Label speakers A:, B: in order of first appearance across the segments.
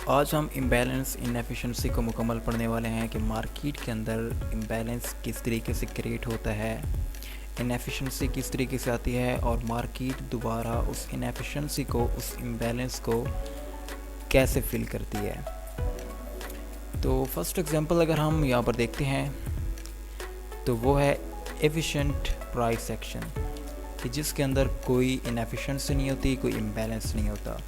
A: आज हम imbalance inefficiency को मुकम्मल पढ़ने वाले हैं कि मार्केट के अंदर इम्बैलेंस किस तरीके से क्रिएट होता है, इनएफिशिएंसी किस तरीके से आती है और मार्केट दोबारा उस इनएफिशिएंसी को, उस इम्बैलेंस को कैसे फिल करती है। तो फर्स्ट एग्जांपल अगर हम यहाँ पर देखते हैं तो वो है एफिशिएंट प्राइस एक्शन, कि जिसके अंदर कोई इनएफिशिएंसी नहीं होती, कोई इम्बैलेंस नहीं होता।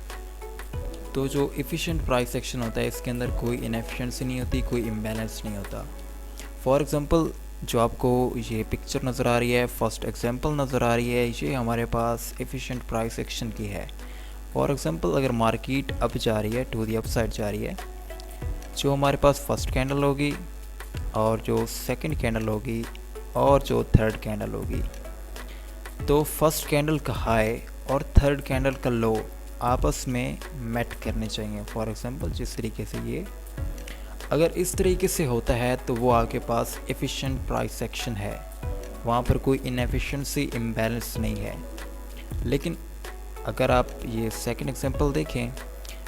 A: तो जो एफिशिएंट प्राइस एक्शन होता है इसके अंदर कोई इनएफिशिएंसी नहीं होती, कोई इम्बैलेंस नहीं होता। फॉर एग्ज़ाम्पल जो आपको ये पिक्चर नज़र आ रही है, फर्स्ट एग्जांपल नज़र आ रही है, ये हमारे पास एफिशिएंट प्राइस एक्शन की है। फॉर एग्ज़ाम्पल अगर मार्केट अप जा रही है, टू दी अप साइड जा रही है, जो हमारे पास फर्स्ट कैंडल होगी और जो सेकंड कैंडल होगी और जो थर्ड कैंडल होगी, तो फर्स्ट कैंडल का हाई और थर्ड कैंडल का लो आपस में मैट करने चाहिए। फॉर एग्ज़ाम्पल जिस तरीके से ये, अगर इस तरीके से होता है तो वो आपके पास एफिशिएंट प्राइस एक्शन है, वहाँ पर कोई इनएफिशिएंसी इम्बैलेंस नहीं है। लेकिन अगर आप ये सेकंड एग्जांपल देखें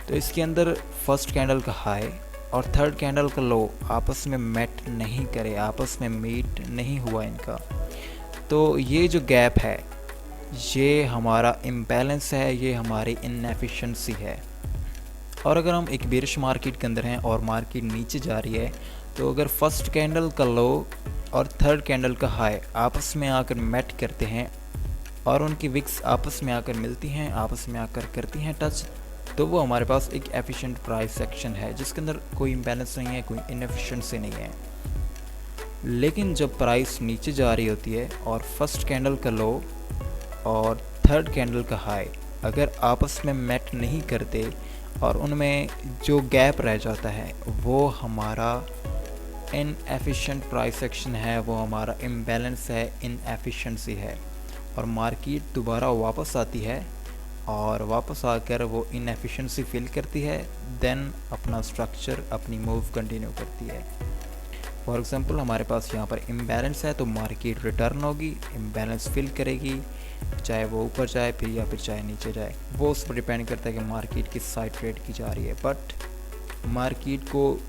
A: तो इसके अंदर फर्स्ट कैंडल का हाई और थर्ड कैंडल का लो आपस में मैट नहीं करे, आपस में मीट नहीं हुआ इनका, तो ये जो गैप है ये हमारा इम्बैलेंस है, ये हमारी इनएफिशिएंसी है। और अगर हम एक बेरिश मार्केट के अंदर हैं और मार्केट नीचे जा रही है, तो अगर फर्स्ट कैंडल का लो और थर्ड कैंडल का हाई आपस में आकर मैट करते हैं और उनकी विक्स आपस में आकर मिलती हैं, आपस में आकर करती हैं टच, तो वो हमारे पास एक एफिशिएंट प्राइस एक्शन है जिसके अंदर कोई इम्बैलेंस नहीं है, कोई इनएफिशिएंसी नहीं है। लेकिन जब प्राइस नीचे जा रही होती है और फर्स्ट कैंडल का लो और थर्ड कैंडल का हाई अगर आपस में मैट नहीं करते और उनमें जो गैप रह जाता है वो हमारा इनएफिशिएंट प्राइस एक्शन है, वो हमारा इम्बैलेंस है, इनएफिशिएंसी है। और मार्केट दोबारा वापस आती है और वापस आकर वो इनएफिशिएंसी फिल करती है, देन अपना स्ट्रक्चर, अपनी मूव कंटिन्यू करती है। फॉर एग्ज़ाम्पल हमारे पास यहाँ पर इम्बैलेंस है तो मार्केट रिटर्न होगी, इम्बैलेंस फिल करेगी, चाहे वो ऊपर जाए फिर या फिर चाहे नीचे जाए, वो उस पर डिपेंड करता है कि मार्केट किस साइड ट्रेड की जा रही है। बट मार्केट को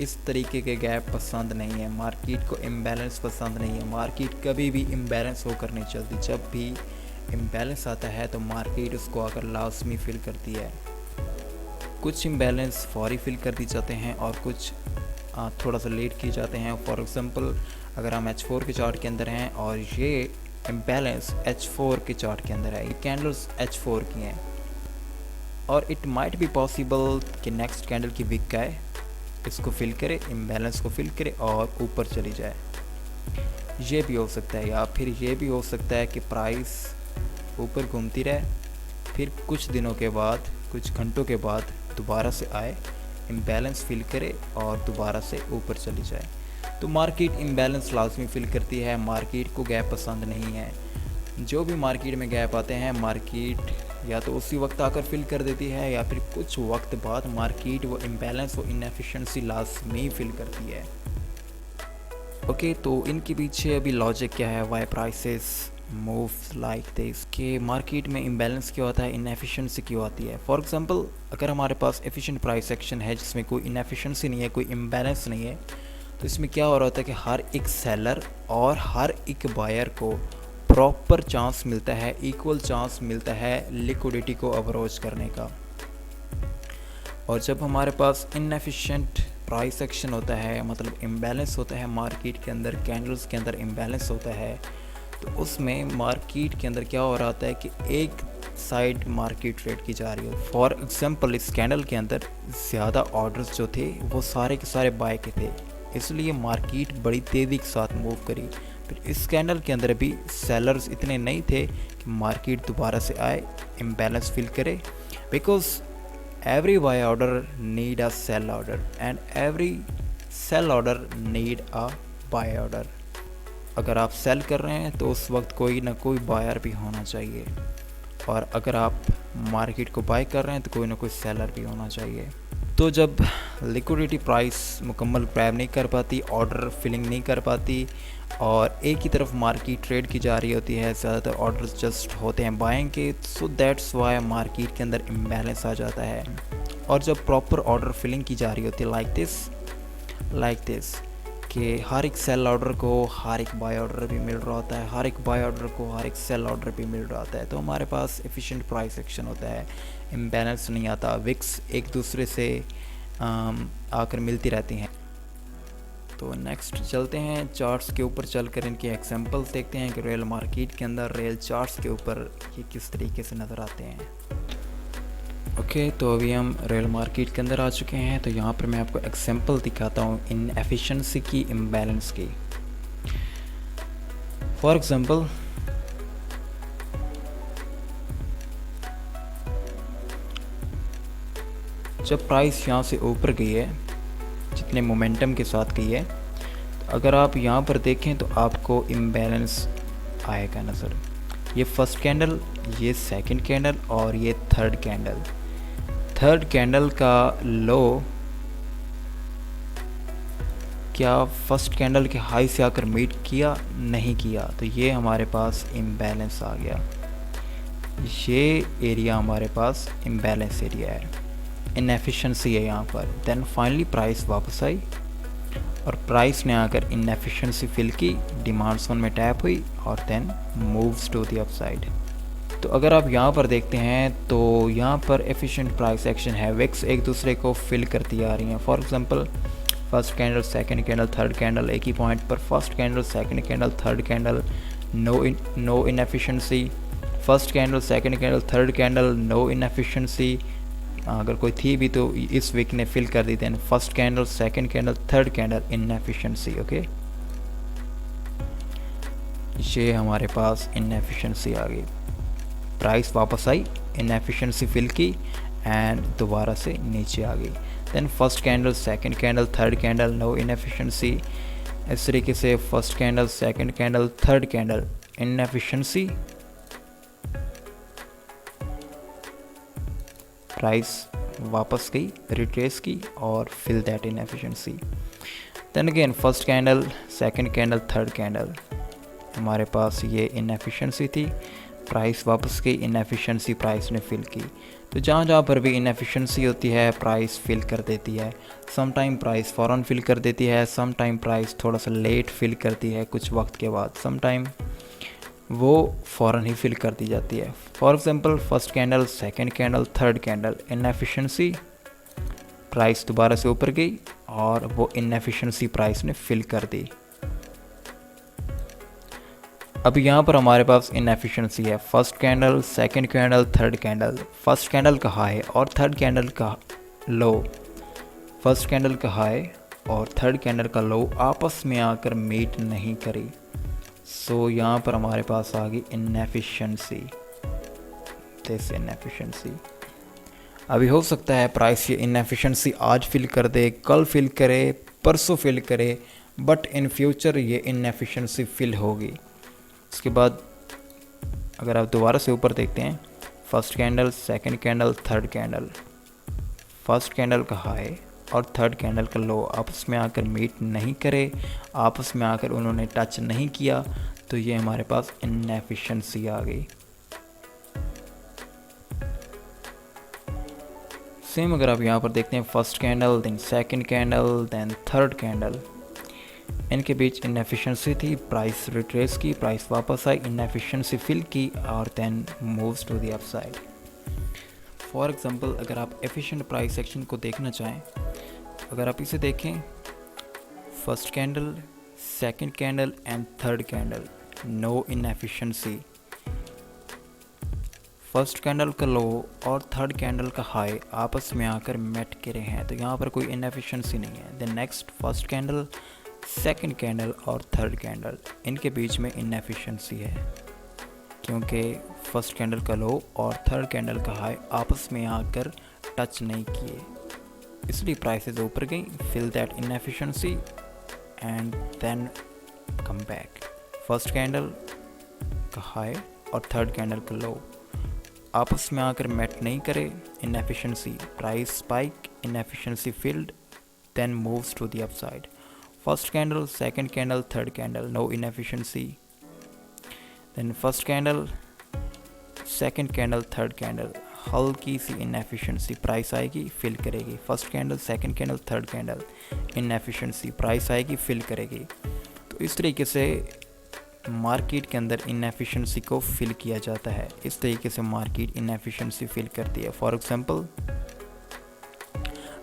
A: इस तरीके के गैप पसंद नहीं है, मार्केट को इम्बैलेंस पसंद नहीं है, मार्केट कभी भी इम्बैलेंस होकर नहीं चलती। जब भी इम्बैलेंस आता है तो मार्केट उसको आकर लाजमी फिल करती है। कुछ इम्बैलेंस फौरी फिल कर दी जाते हैं और कुछ थोड़ा सा लेट किए जाते हैं। फॉर एग्ज़ाम्पल अगर हम H4 के चार्ट के अंदर हैं और ये इम्बैलेंस H4 के चार्ट के अंदर है, ये कैंडल्स H4 की हैं और इट माइट बी पॉसिबल कि नेक्स्ट कैंडल की विक आए, इसको फिल करे, इम्बैलेंस को फिल करे और ऊपर चली जाए, ये भी हो सकता है। या फिर ये भी हो सकता है कि प्राइस ऊपर घूमती रहे, फिर कुछ दिनों के बाद, कुछ घंटों के बाद दोबारा से आए, इम्बैलेंस फिल करे और दोबारा से ऊपर चली जाए। तो मार्केट इम्बैलेंस लाजमी फिल करती है, मार्केट को गैप पसंद नहीं है। जो भी मार्केट में गैप आते हैं मार्केट या तो उसी वक्त आकर फिल कर देती है या फिर कुछ वक्त बाद मार्केट वो इम्बैलेंस, वो इनएफिशिएंसी लाजमी फिल करती है। ओके, तो इनके पीछे अभी लॉजिक क्या है, why prices moves like this, कि मार्केट में इम्बैलेंस क्यों आता है, इनएफिशिएंसी क्यों आती है। फॉर एग्जांपल अगर हमारे पास एफिशिएंट प्राइस एक्शन है जिसमें कोई इनएफिशिएंसी नहीं है, कोई इम्बैलेंस नहीं है, तो इसमें क्या हो रहा होता है कि हर एक सेलर और हर एक बायर को प्रॉपर चांस मिलता है, इक्वल चांस मिलता है लिक्विडिटी को अप्रोच करने का। और जब हमारे पास इनएफिशिएंट प्राइस एक्शन होता है, मतलब इम्बैलेंस होता है मार्केट के अंदर, कैंडल्स के अंदर इम्बैलेंस होता है, तो उसमें मार्केट के अंदर क्या हो रहा होता है कि एक साइड मार्केट ट्रेड की जा रही है। फॉर एग्जांपल इस कैंडल के अंदर ज़्यादा ऑर्डर्स जो थे वो सारे के सारे बाय के थे, इसलिए मार्केट बड़ी तेज़ी के साथ मूव करी। फिर इस कैंडल के अंदर भी सेलर्स इतने नहीं थे कि मार्केट दोबारा से आए, इम्बैलेंस फिल करे, because every buy order need a sell order and every sell order need a buy order. अगर आप सेल कर रहे हैं तो उस वक्त कोई ना कोई बायर भी होना चाहिए, और अगर आप मार्केट को बाय कर रहे हैं तो कोई ना कोई सेलर भी होना चाहिए। तो जब लिक्विडिटी प्राइस मुकम्मल ग्रैब नहीं कर पाती, ऑर्डर फिलिंग नहीं कर पाती और एक ही तरफ मार्केट ट्रेड की जा रही होती है, ज़्यादातर ऑर्डर्स जस्ट होते हैं बाइंग के, सो दैट्स वाई मार्केट के अंदर इम्बैलेंस आ जाता है। और जब प्रॉपर ऑर्डर फिलिंग की जा रही होती है लाइक दिस कि हर एक सेल ऑर्डर को हर एक बाय ऑर्डर भी मिल रहा होता है, हर एक बाय ऑर्डर को हर एक सेल ऑर्डर भी मिल रहा होता है, तो हमारे पास एफिशिएंट प्राइस एक्शन होता है, इम्बैलेंस नहीं आता, विक्स एक दूसरे से आकर मिलती रहती हैं। तो नेक्स्ट चलते हैं चार्ट्स के ऊपर, चलकर इनके एग्जांपल्स देखते हैं कि रियल मार्केट के अंदर रियल चार्ट्स के ऊपर ये किस तरीके से नज़र आते हैं। ओके, तो अभी हम रियल मार्केट के अंदर आ चुके हैं। तो यहाँ पर मैं आपको एग्जांपल दिखाता हूँ इन एफिशिएंसी की, इम्बैलेंस की। फॉर एग्जांपल जब प्राइस यहाँ से ऊपर गई है, जितने मोमेंटम के साथ गई है, तो अगर आप यहाँ पर देखें तो आपको इम्बैलेंस आएगा नज़र। ये फर्स्ट कैंडल, ये सेकंड कैंडल और ये थर्ड कैंडल। थर्ड कैंडल का लो क्या फर्स्ट कैंडल के हाई से आकर मीट किया? नहीं किया, तो ये हमारे पास इम्बैलेंस आ गया। ये एरिया हमारे पास इम्बैलेंस एरिया है, इनएफिशिएंसी है यहाँ पर। देन फाइनली प्राइस वापस आई और प्राइस ने आकर इनएफिशिएंसी फिल की, डिमांड जोन में टैप हुई और then moves to the upside. तो अगर आप यहाँ पर देखते हैं तो यहाँ पर एफिशिएंट प्राइस एक्शन है, विक्स एक दूसरे को फिल करती आ रही हैं। For example first candle, second candle, third candle एक ही पॉइंट पर, first candle, second candle, third candle no inefficiency, first candle, second candle, third candle no inefficiency, अगर कोई थी भी तो इस वीक ने फिल कर दी। Then first candle, second candle, third candle inefficiency. Okay, ये हमारे पास इनएफिशिएंसी आ गई, प्राइस वापस आई, इनएफिशिएंसी फिल की एंड दोबारा से नीचे आ गई। Then first candle, second candle, third candle no inefficiency, इस तरीके से first candle, second candle, third candle inefficiency, price वापस गई, रिट्रेस की और fill that inefficiency. Then again first candle, second candle, third candle, हमारे पास ये इनएफिशिएंसी थी, प्राइस वापस गई, इनएफिशिएंसी प्राइस ने फिल की। तो जहाँ जहाँ पर भी इनएफिशिएंसी होती है प्राइस फिल कर देती है। सम टाइम प्राइस फ़ौरन फिल कर देती है, सम टाइम प्राइस थोड़ा सा लेट फिल करती है कुछ वक्त के बाद, सम टाइम वो फ़ौरन ही फिल कर दी जाती है। For example first candle, second candle, third candle inefficiency, price दोबारा से ऊपर गई और वो इनएफिशिएंसी प्राइस ने फिल कर दी। अब यहाँ पर हमारे पास इनएफिशिएंसी है, first candle, second candle, third candle, first candle का हाई और थर्ड कैंडल का लो, फर्स्ट कैंडल का हाई और थर्ड कैंडल का लो आपस में आकर मीट नहीं करी, सो यहाँ पर हमारे पास आ गई इनएफिशिएंसी, दिस इनएफिशिएंसी। अभी हो सकता है प्राइस ये इनएफिशिएंसी आज फिल कर दे, कल फिल करे, परसों फिल करे, बट इन फ्यूचर ये इनएफिशिएंसी फिल होगी। उसके बाद अगर आप दोबारा से ऊपर देखते हैं, first candle, second candle, third candle, first candle का हाई और थर्ड कैंडल का लो आपस में आकर मीट नहीं करे, आपस में आकर उन्होंने टच नहीं किया, तो ये हमारे पास इनएफिशिएंसी आ गई। सेम अगर आप यहाँ पर देखते हैं first candle, then second candle, then third candle, इनके बीच इनएफिशिएंसी थी, प्राइस रिट्रेस की, प्राइस वापस आई, इनएफिशिएंसी फिल की और then moves to the upside. For example अगर आप एफिशिएंट प्राइस एक्शन को देखना चाहें, अगर आप इसे देखें, first candle, second candle and third candle no inefficiency, first candle का लो और थर्ड कैंडल का हाई आपस में आकर मेट करे हैं, तो यहाँ पर कोई इनएफिशिएंसी नहीं है। Then next first candle, second candle और थर्ड कैंडल, इनके बीच में इनएफिशिएंसी है क्योंकि फर्स्ट कैंडल का लो और थर्ड कैंडल का हाई आपस में आकर टच नहीं किए, इसलिए प्राइसेस ऊपर गई, fill that inefficiency and then come back. First candle का हाई और थर्ड कैंडल का लो आपस में आकर मैट नहीं करे, inefficiency, price spike, inefficiency filled, then moves to the upside. First candle, second candle, third candle, no inefficiency. Then first candle, second candle, third candle, हल्की सी इनएफिशिएंसी, प्राइस आएगी फिल करेगी. First candle, second candle, third candle, inefficiency, price आएगी fill करेगी. तो इस तरीके से market के अंदर इनएफिशिएंसी को फिल किया जाता है. इस तरीके से मार्केट इनएफिशिएंसी फिल करती है. For example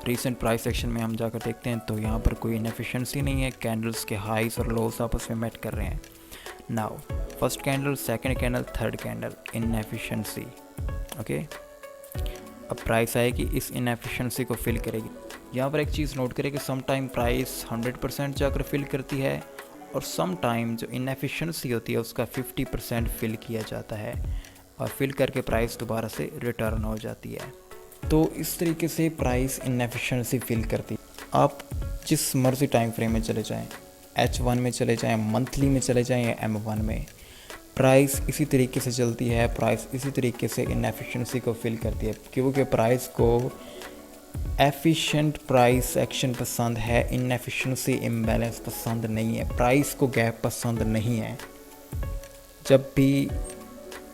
A: recent price action में हम जाकर देखते हैं तो यहाँ पर कोई इनएफिशिएंसी नहीं है. कैंडल्स के हाइस और लोस आपस में मैट कर रहे हैं. Now first candle, second candle, third candle, inefficiency. Okay, अब प्राइस आएगी, इस इनएफिशिएंसी को फिल करेगी. यहाँ पर एक चीज़ नोट करें कि सम टाइम प्राइस 100% जाकर फिल करती है और सम टाइम जो इनएफिशिएंसी होती है उसका 50% फिल किया जाता है और फिल करके प्राइस दोबारा से रिटर्न हो जाती है. तो इस तरीके से प्राइस इनएफिशिएंसी फिल करती है. आप जिस मर्जी टाइम फ्रेम में चले जाएं, H1 में चले जाएं, मंथली में चले जाएं या M1 में, प्राइस इसी तरीके से चलती है. प्राइस इसी तरीके से इनएफिशिएंसी को फिल करती है क्योंकि प्राइस को एफिशिएंट प्राइस एक्शन पसंद है, इनएफिशिएंसी इम्बैलेंस पसंद नहीं है. प्राइस को गैप पसंद नहीं है. जब भी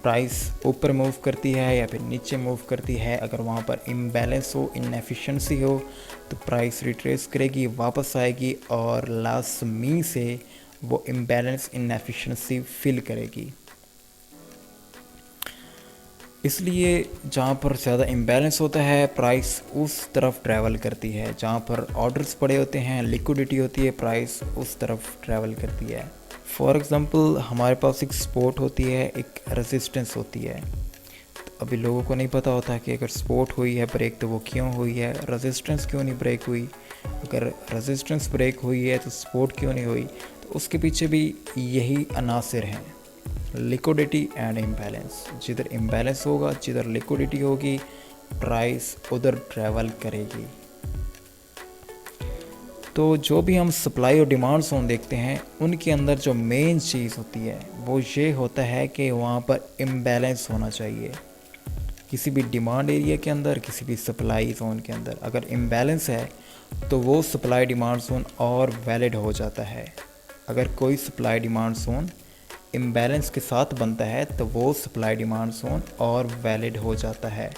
A: प्राइस ऊपर मूव करती है या फिर नीचे मूव करती है, अगर वहाँ पर इम्बैलेंस हो, इनएफिशिएंसी हो, तो प्राइस रिट्रेस करेगी, वापस आएगी और लास्ट मी से वो इम्बैलेंस इनएफिशिएंसी फिल करेगी. इसलिए जहाँ पर ज़्यादा इम्बैलेंस होता है प्राइस उस तरफ ट्रैवल करती है. जहाँ पर ऑर्डर्स पड़े होते हैं, लिक्विडिटी होती है, प्राइस उस तरफ ट्रैवल करती है. फॉर एग्ज़ाम्पल हमारे पास एक सपोर्ट होती है, एक रेजिस्टेंस होती है. तो अभी लोगों को नहीं पता होता कि अगर सपोर्ट हुई है ब्रेक तो वो क्यों हुई है, रेजिस्टेंस क्यों नहीं ब्रेक हुई. अगर रेजिस्टेंस ब्रेक हुई है तो सपोर्ट क्यों नहीं हुई. तो उसके पीछे भी यही अनासिर हैं, लिक्विडिटी एंड इम्बैलेंस. जिधर इम्बैलेंस होगा, जिधर लिक्विडिटी होगी, प्राइस उधर ट्रैवल करेगी. तो जो भी हम सप्लाई और डिमांड जोन देखते हैं उनके अंदर जो मेन चीज़ होती है वो ये होता है कि वहाँ पर इम्बैलेंस होना चाहिए. किसी भी डिमांड एरिया के अंदर, किसी भी सप्लाई जोन के अंदर अगर इम्बैलेंस है तो वो सप्लाई डिमांड जोन और वैलिड हो जाता है. अगर कोई सप्लाई डिमांड जोन इम्बैलेंस के साथ बनता है तो वो सप्लाई डिमांड जोन और वैलिड हो जाता है.